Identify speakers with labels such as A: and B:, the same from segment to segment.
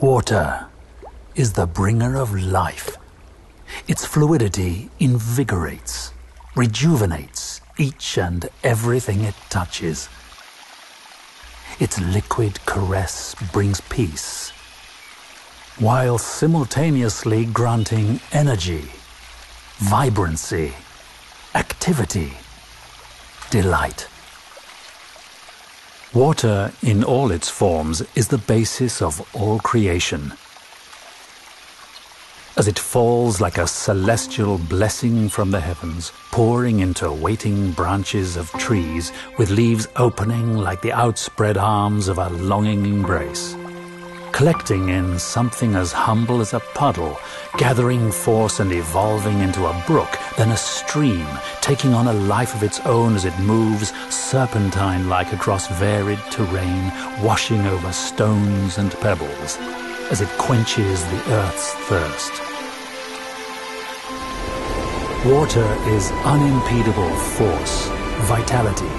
A: Water is the bringer of life. Its fluidity invigorates, rejuvenates each and everything it touches. Its liquid caress brings peace, while simultaneously granting energy, vibrancy, activity, delight. Water in all its forms is the basis of all creation. As it falls like a celestial blessing from the heavens, pouring into waiting branches of trees with leaves opening like the outspread arms of a longing embrace, collecting in something as humble as a puddle, gathering force and evolving into a brook, then a stream, taking on a life of its own as it moves serpentine-like across varied terrain, washing over stones and pebbles, as it quenches the earth's thirst. Water is unimpedable force, vitality,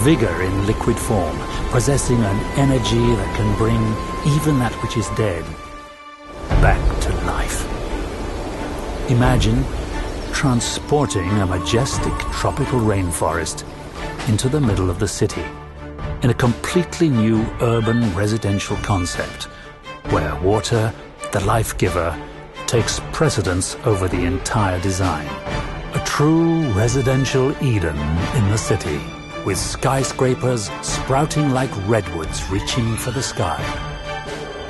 A: vigor in liquid form, possessing an energy that can bring even that which is dead back to life. Imagine transporting a majestic tropical rainforest into the middle of the city in a completely new urban residential concept where water, the life giver, takes precedence over the entire design. A true residential Eden in the city, with skyscrapers sprouting like redwoods reaching for the sky.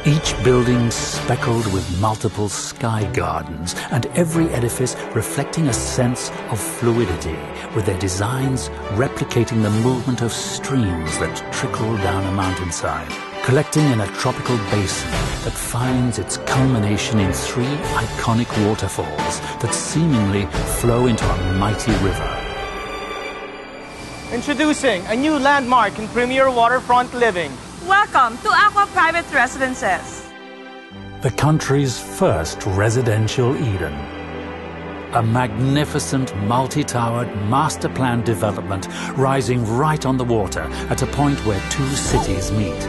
A: Each building speckled with multiple sky gardens, and every edifice reflecting a sense of fluidity, with their designs replicating the movement of streams that trickle down a mountainside, collecting in a tropical basin that finds its culmination in 3 iconic waterfalls that seemingly flow into a mighty river.
B: Introducing a new landmark in premier waterfront living.
C: Welcome to ACQUA Private Residences.
A: The country's first residential Eden. A magnificent multi-towered master-planned development rising right on the water at a point where 2 cities meet.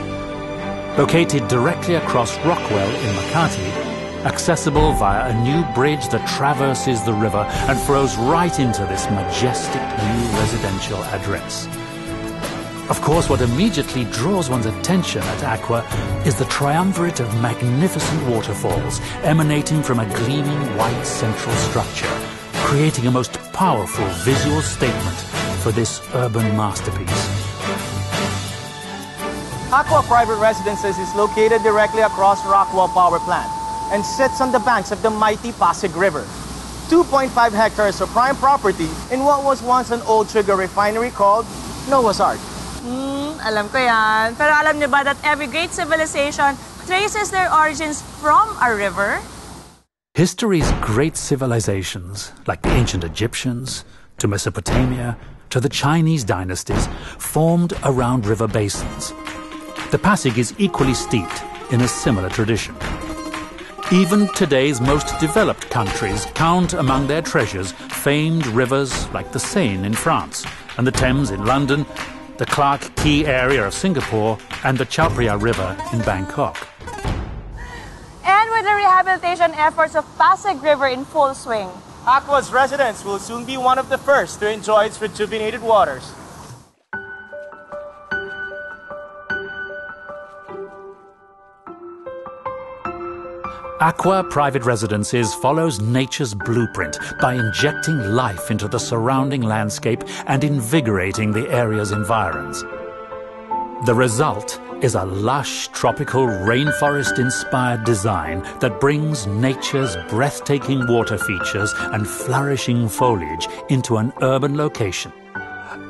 A: Located directly across Rockwell in Makati, accessible via a new bridge that traverses the river and flows right into this majestic new residential address. Of course, what immediately draws one's attention at ACQUA is the triumvirate of magnificent waterfalls emanating from a gleaming white central structure, creating a most powerful visual statement for this urban masterpiece.
B: ACQUA Private Residences is located directly across Rockwell Power Plant and sits on the banks of the mighty Pasig River. 2.5 hectares of prime property in what was once an old sugar refinery called Noah's Ark.
C: Alam ko yan. Pero alam niyo ba that every great civilization traces their origins from a river?
A: History's great civilizations, like the ancient Egyptians, to Mesopotamia, to the Chinese dynasties, formed around river basins. The Pasig is equally steeped in a similar tradition. Even today's most developed countries count among their treasures famed rivers like the Seine in France and the Thames in London, the Clark Quay area of Singapore, and the Chao Phraya River in Bangkok.
C: And with the rehabilitation efforts of Pasig River in full swing,
B: ACQUA's residents will soon be one of the first to enjoy its rejuvenated waters.
A: ACQUA Private Residences follows nature's blueprint by injecting life into the surrounding landscape and invigorating the area's environs. The result is a lush, tropical, rainforest-inspired design that brings nature's breathtaking water features and flourishing foliage into an urban location.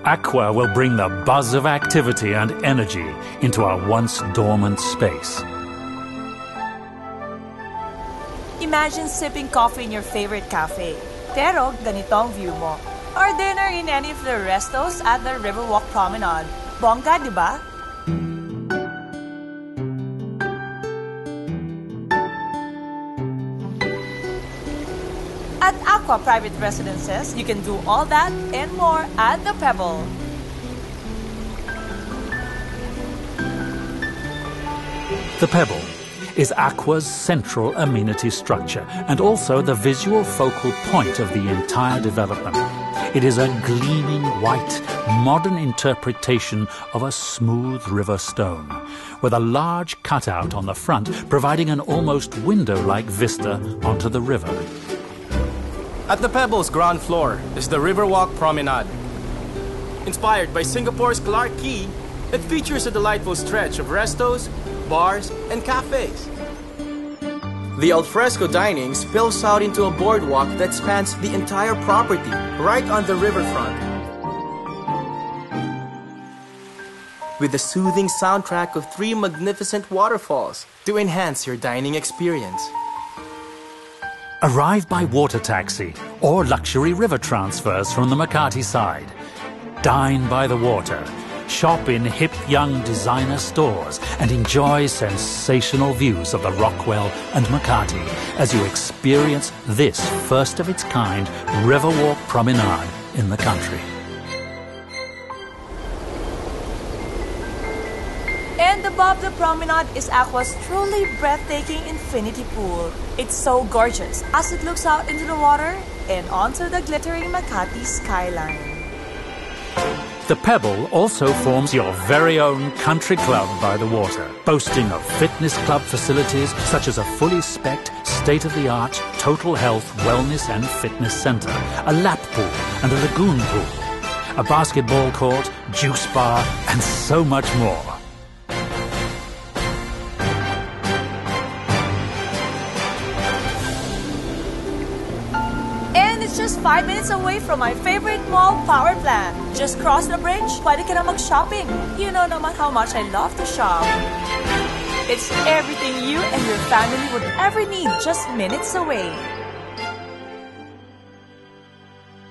A: ACQUA will bring the buzz of activity and energy into our once dormant space.
C: imagine sipping coffee in your favorite cafe. Pero ganito ang view mo. Or dinner in any of the restos at the Riverwalk Promenade. Bongga, di ba? At ACQUA Private Residences, you can do all that and more at the Pebble.
A: The Pebble is ACQUA's central amenity structure and also the visual focal point of the entire development. It is a gleaming white, modern interpretation of a smooth river stone, with a large cutout on the front providing an almost window-like vista onto the river.
B: At the Pebbles ground floor is the Riverwalk Promenade. Inspired by Singapore's Clarke Quay, it features a delightful stretch of restos, bars, and cafes. The alfresco dining spills out into a boardwalk that spans the entire property, right on the riverfront. With a soothing soundtrack of 3 magnificent waterfalls to enhance your dining experience.
A: Arrive by water taxi or luxury river transfers from the Makati side. Dine by the water. Shop in hip young designer stores and enjoy sensational views of the Rockwell and Makati as you experience this first of its kind Riverwalk Promenade in the country.
C: And above the promenade is ACQUA's truly breathtaking infinity pool. It's so gorgeous as it looks out into the water and onto the glittering Makati skyline.
A: The Pebble also forms your very own country club by the water, boasting of fitness club facilities such as a fully spec'd, state-of-the-art total health, wellness and fitness center, a lap pool and a lagoon pool, a basketball court, juice bar and so much more.
C: It's just 5 minutes away from my favorite mall, Power Plant. Just cross the bridge, pwede ka na mag-shopping. You know naman how much I love to shop. It's everything you and your family would ever need, just minutes away.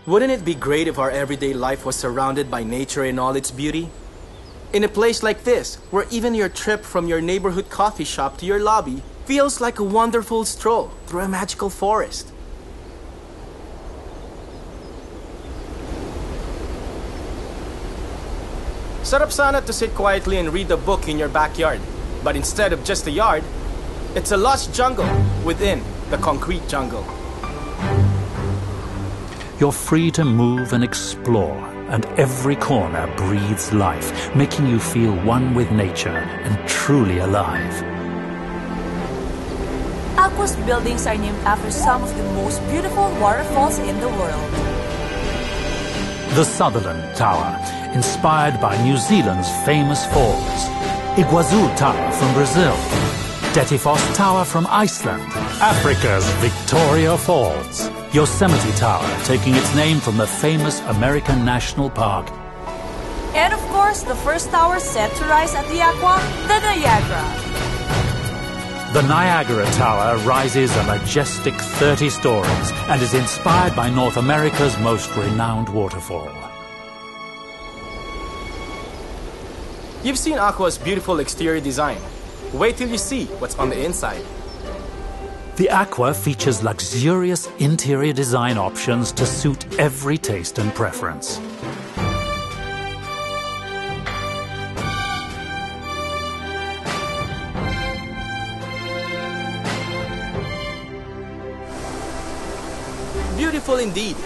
B: Wouldn't it be great if our everyday life was surrounded by nature in all its beauty? In a place like this, where even your trip from your neighborhood coffee shop to your lobby feels like a wonderful stroll through a magical forest. Sarap sana to sit quietly and read a book in your backyard. But instead of just a yard, it's a lush jungle within the concrete jungle.
A: You're free to move and explore, and every corner breathes life, making you feel one with nature and truly alive.
C: ACQUA's buildings are named after some of the most beautiful waterfalls in the world.
A: The Sutherland Tower, inspired by New Zealand's famous falls. Iguazu Tower from Brazil. Dettifoss Tower from Iceland. Africa's Victoria Falls. Yosemite Tower, taking its name from the famous American National Park.
C: And of course, the first tower set to rise at the ACQUA, the Niagara.
A: The Niagara Tower rises a majestic 30 stories and is inspired by North America's most renowned waterfall.
B: You've seen ACQUA's beautiful exterior design. Wait till you see what's on the inside.
A: The ACQUA features luxurious interior design options to suit every taste and preference.
B: Beautiful indeed.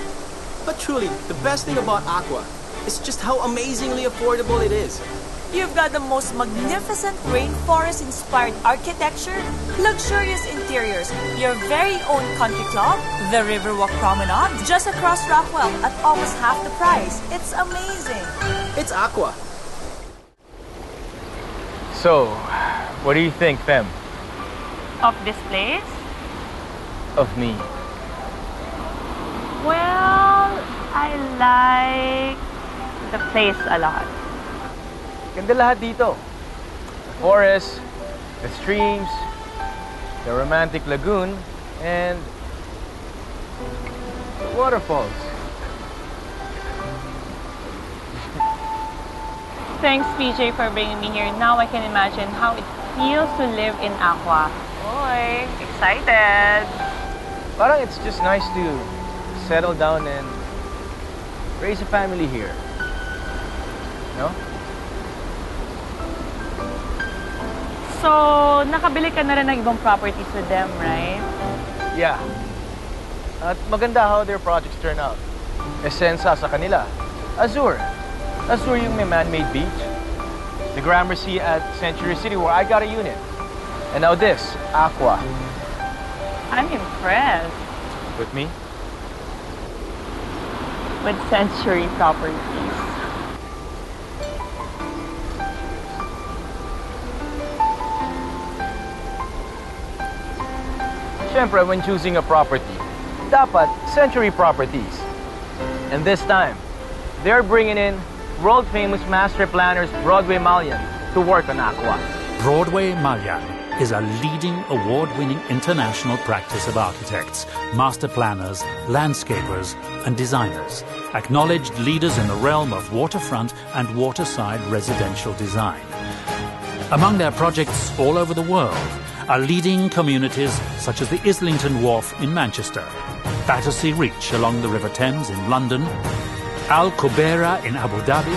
B: But truly, the best thing about ACQUA is just how amazingly affordable it is.
C: You've got the most magnificent rainforest-inspired architecture, luxurious interiors, your very own country club, the Riverwalk Promenade, just across Rockwell at almost half the price. It's amazing.
B: It's ACQUA.
D: So, what do you think, Fem?
E: Of this place?
D: Of me?
E: Well, I like the place a lot.
D: Ganda lahat dito. The forest, the streams, the romantic lagoon, and the waterfalls.
E: Thanks, PJ, for bringing me here. Now I can imagine how it feels to live in ACQUA. Boy, excited!
D: Parang it's just nice to settle down and raise a family here. No?
E: So, nakabili ka na rin ng ibang properties with them, right?
D: Yeah. At maganda how their projects turn out. Esensa sa kanila. Azure. Azure yung may man-made beach. The Gramercy at Century City where I got a unit. And now this, ACQUA.
E: I'm impressed
D: With me?
E: with Century Properties.
D: Siyempre, when choosing a property, dapat Century Properties. And this time, they're bringing in world-famous master planners Broadway Malian to work on ACQUA.
A: Broadway Malian is a leading award-winning international practice of architects, master planners, landscapers, and designers, acknowledged leaders in the realm of waterfront and waterside residential design. Among their projects all over the world are leading communities such as the Islington Wharf in Manchester, Battersea Reach along the River Thames in London, Al Qubaira in Abu Dhabi,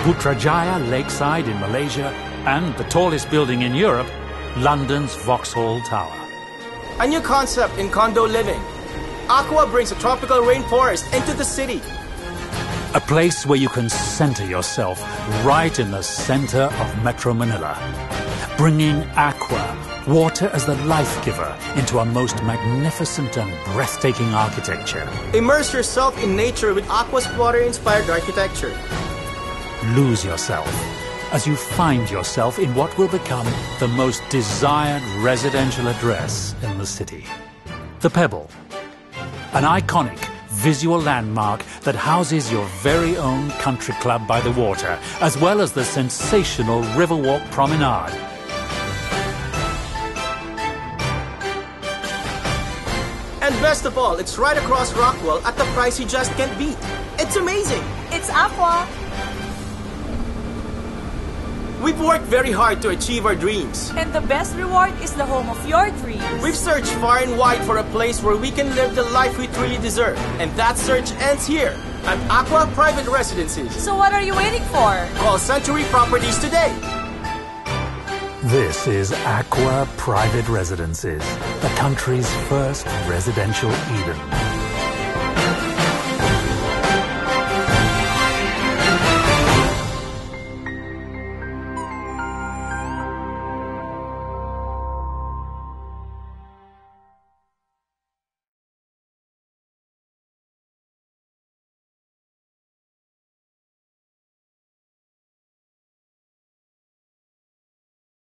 A: Putrajaya Lakeside in Malaysia, and the tallest building in Europe, London's Vauxhall Tower.
B: A new concept in condo living. ACQUA brings a tropical rainforest into the city.
A: A place where you can center yourself right in the center of Metro Manila, bringing ACQUA, water as the life giver, into a most magnificent and breathtaking architecture.
B: Immerse yourself in nature with ACQUA's water-inspired architecture.
A: Lose yourself as you find yourself in what will become the most desired residential address in the city. The Pebble, an iconic visual landmark that houses your very own country club by the water, as well as the sensational Riverwalk Promenade.
B: And best of all, it's right across Rockwell at the price you just can't beat. It's amazing!
C: It's ACQUA.
B: We've worked very hard to achieve our dreams.
C: And the best reward is the home of your dreams.
B: We've searched far and wide for a place where we can live the life we truly deserve. And that search ends here at ACQUA Private Residences.
C: So what are you waiting for?
B: Call Century Properties today.
A: This is ACQUA Private Residences, the country's first residential Eden.